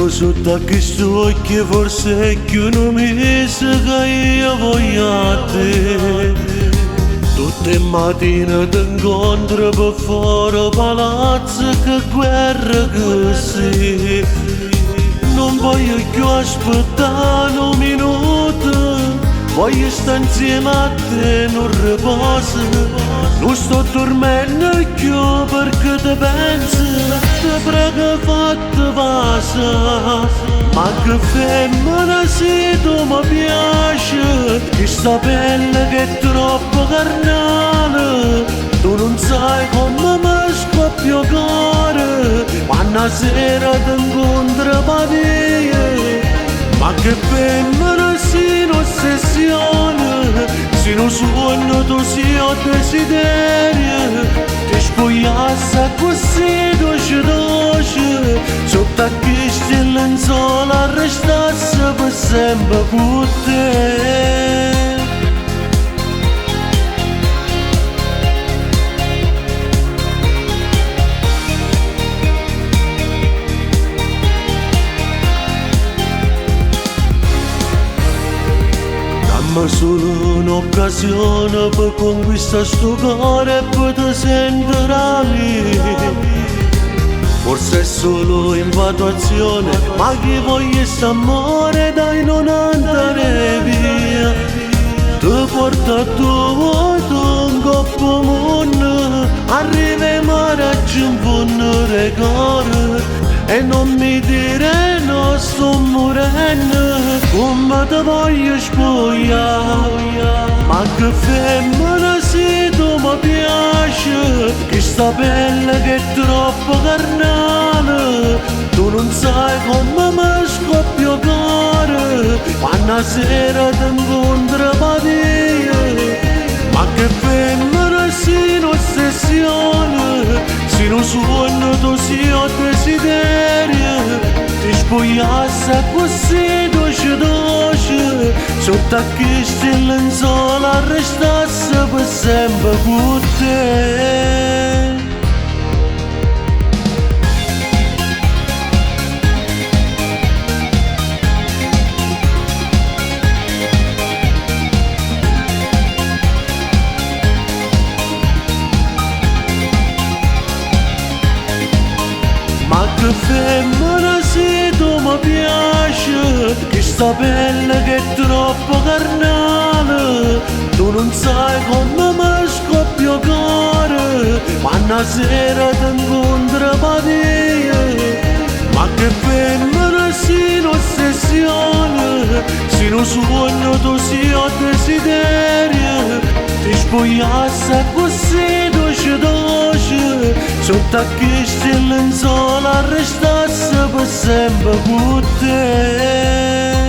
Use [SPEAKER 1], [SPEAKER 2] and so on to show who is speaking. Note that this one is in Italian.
[SPEAKER 1] Uno sotto a questo occhio forse è che non mi sa che io voglio a te. Tutte mattine ti incontro per fare palazzo, che guerra che sei. Non voglio più aspettare un minuto, voglio stare insieme a te, non riposo. Non sto dormendo più perché ti penso, ti prego fatti passa. Ma che femmina sei tu mi piace, questa pelle che è troppo carnale. Tu non sai come mi scoppia il cuore quando sera ti incontro per te. Ma che femmina sei un'ossessione, se non sogno tu sei un desiderio. Ti spogliassi così dolce, sotto a queste lenzuola restassi per sempre con te. Ma solo un'occasione per conquistare sto cuore e poter sentire a me. Forse è solo infatuazione, ma chi voglia st'amore dai non andare via. Ti porta a tuo vuoto un coppo mondo, arriviamo a raggiungere il cuore. E non mi dire no, sto morendo, come ti voglio spogliare. Ma che femmina sei tu mi piace, questa pelle che è troppo carnale. Tu non sai come mi scoppia il cuore quando sera ti incontro per te. Ma che femmina sei un'ossessione, se non sogno tu sei un desiderio. Ti spogliassi così dolce, sotto a queste lenzuola restassi per sempre con te. Ma che femmina sei tu mi piace, questa pelle che è troppo carnale. Tu non sai come mi scoppia il cuore quando sera ti incontro per te. Ma che femmina sei un'ossessione, se non sogno tu sei un desiderio. Ti spogliassi così dolce, sotto a queste lenzuola restassi per sempre con te.